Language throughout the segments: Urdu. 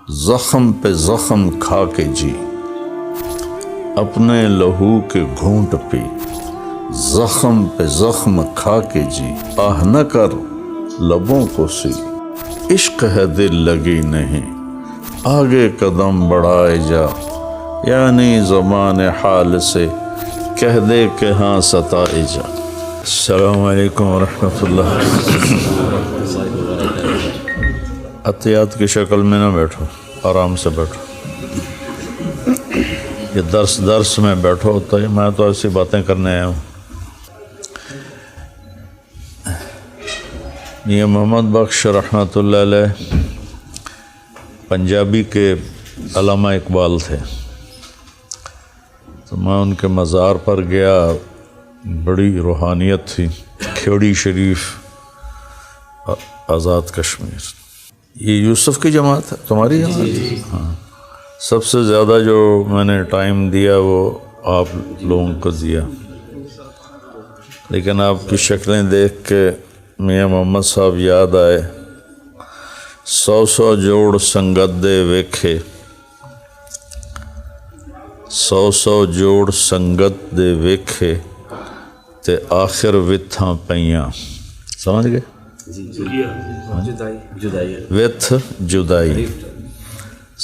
زخم پہ زخم کھا کے جی، اپنے لہو کے گھونٹ پی، زخم پہ زخم کھا کے جی، آہ نہ کر لبوں کو سی، عشق ہے دل لگی نہیں، آگے قدم بڑھائے جا، یعنی زمان حال سے کہہ دے کہ ہاں ستائے جا۔ السلام علیکم ورحمۃ اللہ۔ عطیات کی شکل میں نہ بیٹھو، آرام سے بیٹھو، یہ درس میں بیٹھو، تو میں تو ایسی باتیں کرنے آیا ہوں۔ یہ محمد بخش رحمۃ اللہ علیہ پنجابی کے علامہ اقبال تھے، تو میں ان کے مزار پر گیا، بڑی روحانیت تھی، کھیڑی شریف، آزاد کشمیر۔ یہ یوسف کی جماعت ہے تمہاری جماعت؟ ہاں، سب سے زیادہ جو میں نے ٹائم دیا وہ آپ لوگوں کو دیا، لیکن آپ کی شکلیں دیکھ کے میاں محمد صاحب یاد آئے۔ 100 جوڑ سنگت دے ویکھے، 100 جوڑ سنگت دے ویکھے تے آخر وتھاں پئیاں، سمجھ گئے؟ وتھ جدائی،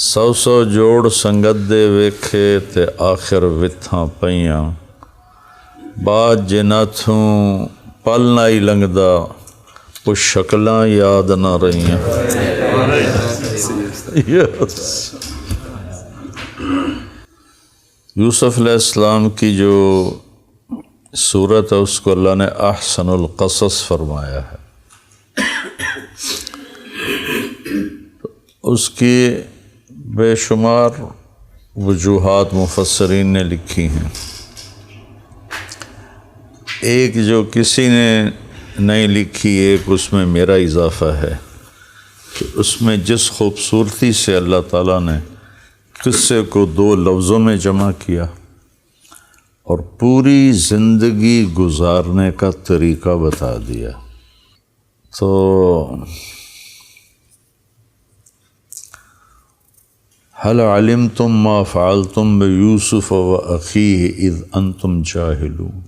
100 جوڑ سنگت دے ویکھے تے آخر وتھاں پئیاں، بعد جناتھوں پل نہ ہی لنگدا، وہ شکلاں یاد نہ رہیاں۔ یوسف علیہ السلام کی جو صورت ہے اس کو اللہ نے احسن القصص فرمایا ہے، اس کی بے شمار وجوہات مفسرین نے لکھی ہیں۔ ایک جو کسی نے نہیں لکھی، ایک اس میں میرا اضافہ ہے کہ اس میں جس خوبصورتی سے اللہ تعالیٰ نے قصے کو 2 لفظوں میں جمع کیا اور پوری زندگی گزارنے کا طریقہ بتا دیا، تو هل علمتم ما فعلتم بيوسف وأخيه إذ أنتم جاهلون،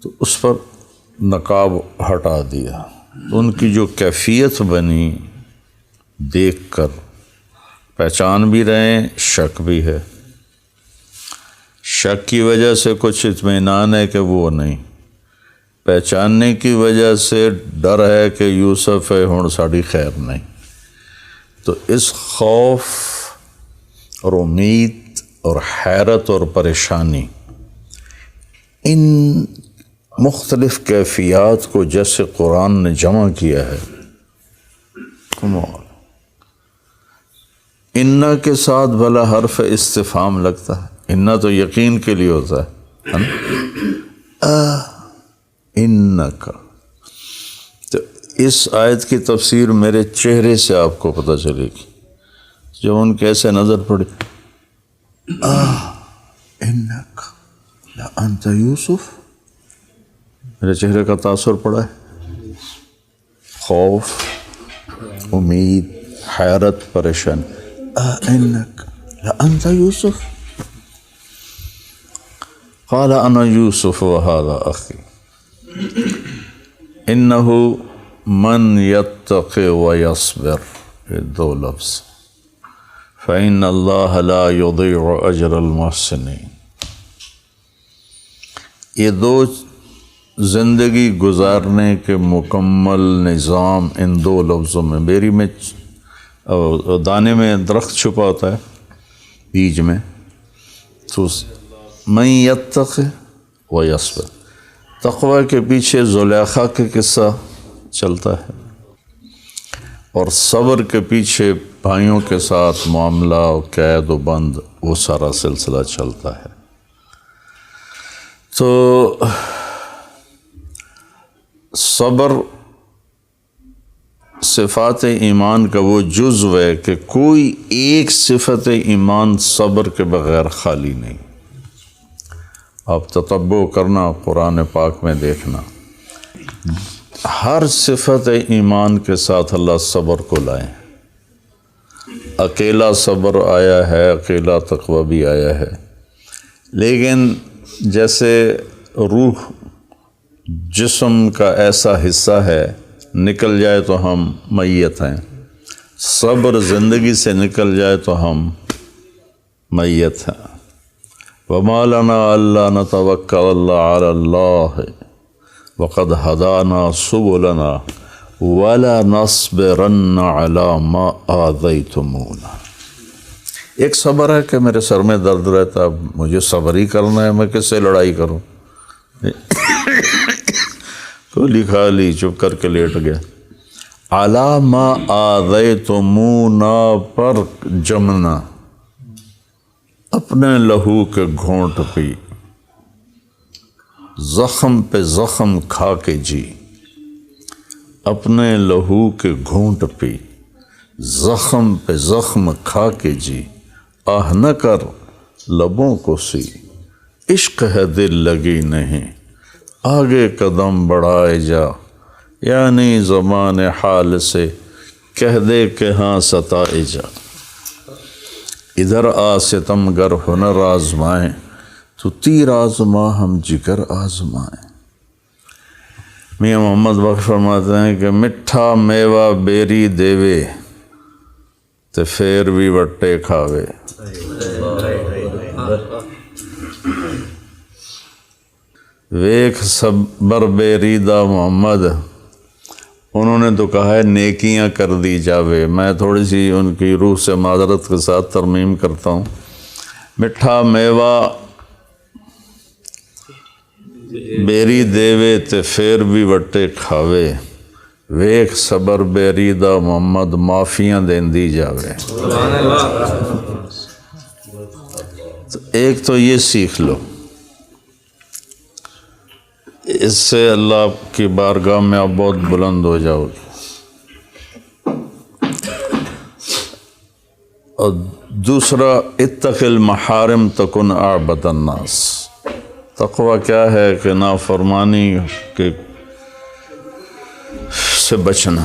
تو اس پر نقاب ہٹا دیا۔ ان کی جو کیفیت بنی دیکھ کر پہچان بھی رہے ہیں، شک بھی ہے، شک کی وجہ سے کچھ اطمینان ہے کہ وہ نہیں، پہچاننے کی وجہ سے ڈر ہے کہ یوسف ہے ہن ساڑی خیر نہیں۔ تو اس خوف اور امید اور حیرت اور پریشانی، ان مختلف کیفیات کو جیسے قرآن نے جمع کیا ہے، انا کے ساتھ بھلا حرف استفہام لگتا ہے، انا تو یقین کے لیے ہوتا ہے نا، انکا، تو اس آیت کی تفسیر میرے چہرے سے آپ کو پتہ چلے گی، جب ان کے ایسے نظر پڑی، انکا لانت یوسف، میرے چہرے کا تاثر پڑا ہے، خوف، امید، حیرت، پریشان، انک لانت یوسف، قال انا یوسف وهذا اخی، انه من یتق ویصبر، یہ 2 لفظ، فإن اللہ لا یضیع اجر المحسنین۔ یہ 2 زندگی گزارنے کے مکمل نظام ان 2 لفظوں میں، بیری میں دانے میں درخت چھپا ہوتا ہے، بیج میں، تو من یتق و یصبر، تقوی کے پیچھے زلیخا کے قصہ چلتا ہے، اور صبر کے پیچھے بھائیوں کے ساتھ معاملہ و قید و بند، وہ سارا سلسلہ چلتا ہے۔ تو صبر صفات ایمان کا وہ جزو ہے کہ کوئی ایک صفت ایمان صبر کے بغیر خالی نہیں۔ آپ تتبع کرنا، قرآن پاک میں دیکھنا، ہر صفت ایمان کے ساتھ اللہ صبر کو لائیں۔ اکیلا صبر آیا ہے، اکیلا تقوی بھی آیا ہے، لیکن جیسے روح جسم کا ایسا حصہ ہے، نکل جائے تو ہم میت ہیں، صبر زندگی سے نکل جائے تو ہم میت ہیں۔ وَمَا لَنَا أَلَّا نَتَوَكَّلَ عَلَى اللَّهِ وَقَدْ هَدَانَا سُبُلَنَا وَلَنَصْبِرَنَّ عَلَى مَا آذَيْتُمُونَا۔ ایک صبر ہے کہ میرے سر میں درد رہتا ہے، مجھے صبر ہی کرنا ہے، میں کس سے لڑائی کروں؟ تو لکھا لی، چپ کر کے لیٹ گیا۔ عَلَى مَا آذَيْتُمُونَا پر جمنا، اپنے لہو کے گھونٹ پی، زخم پہ زخم کھا کے جی، اپنے لہو کے گھونٹ پی، زخم پہ زخم کھا کے جی، آہ نہ کر لبوں کو سی، عشق ہے دل لگی نہیں، آگے قدم بڑھائے جا، یعنی زمان حال سے کہہ دے کہ ہاں ستائے جا۔ ادھر آ ستم گر ہنر آزمائیں، تو تیر آزما ہم جگر آزمائیں۔ میاں محمد بخش فرماتے ہیں کہ مٹھا میوہ بیری دیوے تے پھر بھی وٹے کھاوے۔ ویکھ صبر بیری دا محمد، انہوں نے تو کہا ہے نیکیاں کر دی جاوے، میں تھوڑی سی ان کی روح سے معذرت کے ساتھ ترمیم کرتا ہوں۔ مٹھا میوہ بیری دیوے تے پھر بھی وٹے کھاوے، ویکھ صبر بیری دا محمد معافیاں دیندی جاوے۔ ایک تو یہ سیکھ لو، اس سے اللہ کی بارگاہ میں آپ بہت بلند ہو جاؤ گے۔ اور دوسرا، اتق المحارم تکن اعبد الناس۔ تقوی کیا ہے کہ نافرمانی کے سے بچنا۔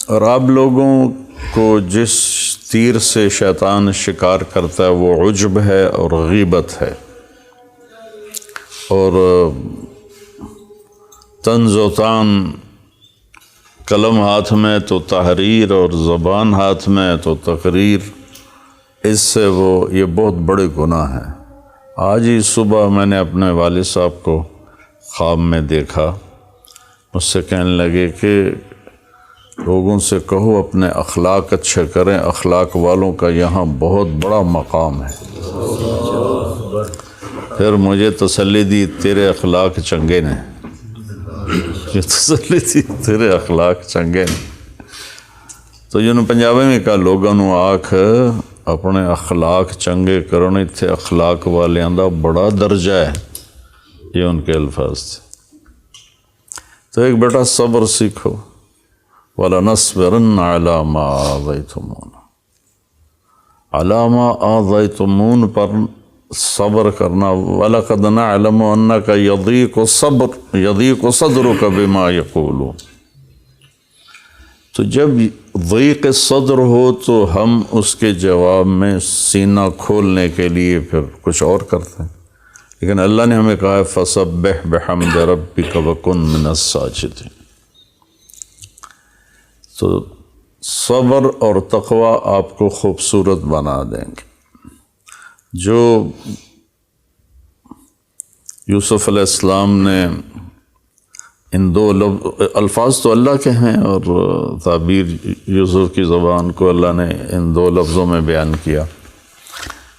اور آپ لوگوں کو جس تیر سے شیطان شکار کرتا ہے وہ عجب ہے اور غیبت ہے، اور طنز و تان، قلم ہاتھ میں تو تحریر اور زبان ہاتھ میں تو تقریر، اس سے وہ یہ بہت بڑے گناہ ہیں۔ آج ہی صبح میں نے اپنے والد صاحب کو خواب میں دیکھا، مجھ سے کہنے لگے کہ لوگوں سے کہو اپنے اخلاق اچھے کریں، اخلاق والوں کا یہاں بہت بڑا مقام ہے۔ پھر مجھے تسلی دی، تیرے اخلاق چنگے نے، تسلی دی تیرے اخلاق چنگے نے۔ تو جنہوں پنجابی میں کہا لوگوں نو آکھ اپنے اخلاق چنگے کرنے تھے، اخلاق والیاں دا بڑا درجہ ہے، یہ ان کے الفاظ تھے۔ تو ایک بیٹا صبر سیکھو، وَلَنَصْبِرَنَّ عَلَى مَا آذَيْتُمُونَ، عَلَى مَا آذَيْتُمُونَ پر صبر کرنا۔ وَلَقَدْ نَعْلَمُ أَنَّكَ يَضِيقُ صَدْرُكَ بِمَا يَقُولُونَ۔ تو جب ضیق صدر ہو تو ہم اس کے جواب میں سینہ کھولنے کے لیے پھر کچھ اور کرتے ہیں، لیکن اللہ نے ہمیں کہا ہے فَسَبِّحْ بِحَمْدِ رَبِّكَ وَكُن مِّنَ السَّاجِدِينَ۔ تو صبر اور تقوی آپ کو خوبصورت بنا دیں گے۔ جو یوسف علیہ السلام نے ان دو الفاظ تو اللہ کے ہیں، اور تعبیر یوسف کی زبان کو اللہ نے ان دو لفظوں میں بیان کیا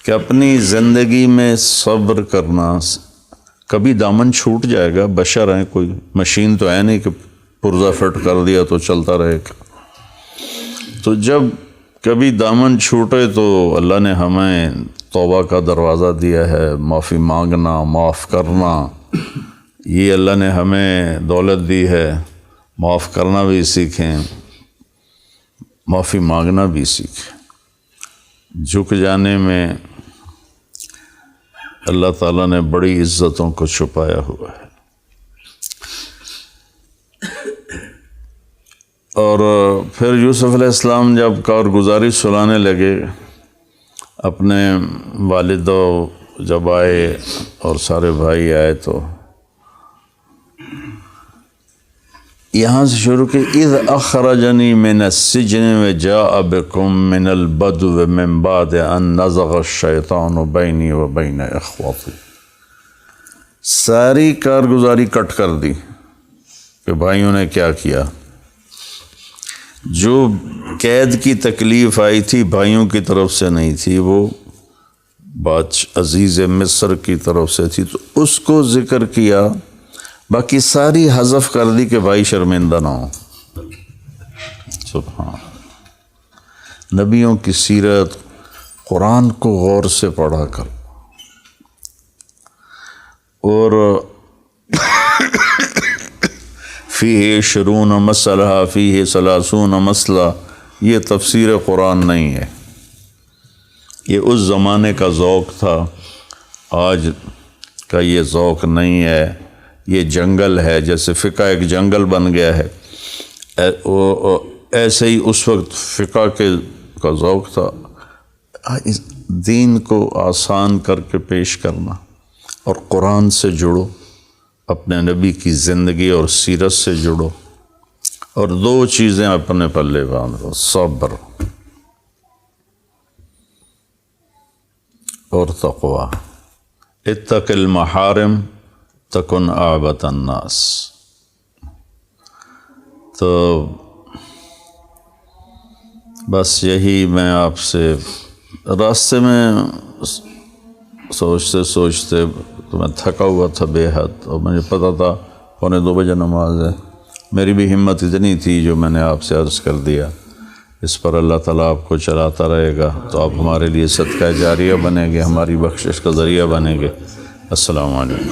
کہ اپنی زندگی میں صبر کرنا۔ کبھی دامن چھوٹ جائے گا، بشر ہیں، کوئی مشین تو ہے نہیں کہ پرزہ فٹ کر دیا تو چلتا رہے گا۔ تو جب کبھی دامن چھوٹے تو اللہ نے ہمیں توبہ کا دروازہ دیا ہے، معافی مانگنا، معاف کرنا۔ یہ اللہ نے ہمیں دولت دی ہے، معاف کرنا بھی سیکھیں، معافی مانگنا بھی سیکھیں۔ جھک جانے میں اللہ تعالیٰ نے بڑی عزتوں کو چھپایا ہوا ہے۔ اور پھر یوسف علیہ السلام جب کارگزاری سنانے لگے اپنے والد جب آئے اور سارے بھائی آئے تو یہاں سے شروع کہ اذ اخرجنی من السجن وجاء بکم من البدو من بعد ان نزغ الشیطان بینی و بین اخواتی، ساری کارگزاری کٹ کر دی کہ بھائیوں نے کیا کیا. جو قید کی تکلیف آئی تھی بھائیوں کی طرف سے نہیں تھی، وہ بات عزیز مصر کی طرف سے تھی، تو اس کو ذکر کیا، باقی ساری حذف کر دی کہ بھائی شرمندہ نہ ہو. سبحان نبیوں کی سیرت، قرآن کو غور سے پڑھا کر. اور فیہ 20 مسئلہ فیہ 30 مسئلہ، یہ تفسیر قرآن نہیں ہے، یہ اس زمانے کا ذوق تھا، آج کا یہ ذوق نہیں ہے. یہ جنگل ہے، جیسے فقہ ایک جنگل بن گیا ہے، ایسے ہی اس وقت فقہ کا ذوق تھا. اس دین کو آسان کر کے پیش کرنا، اور قرآن سے جڑو، اپنے نبی کی زندگی اور سیرت سے جڑو، اور 2 چیزیں اپنے پلے باندھو، صبر اور تقوی. اتق المحارم تکن اعبد الناس. تو بس یہی میں آپ سے راستے میں سوچتے سوچتے تو میں تھکا ہوا تھا بے حد، اور مجھے پتہ تھا 1:45 بجے نماز ہے. میری بھی ہمت اتنی تھی جو میں نے آپ سے عرض کر دیا. اس پر اللہ تعالیٰ آپ کو چلاتا رہے گا تو آپ ہمارے لیے صدقہ جاریہ بنیں گے، ہماری بخشش کا ذریعہ بنیں گے. السلام علیکم.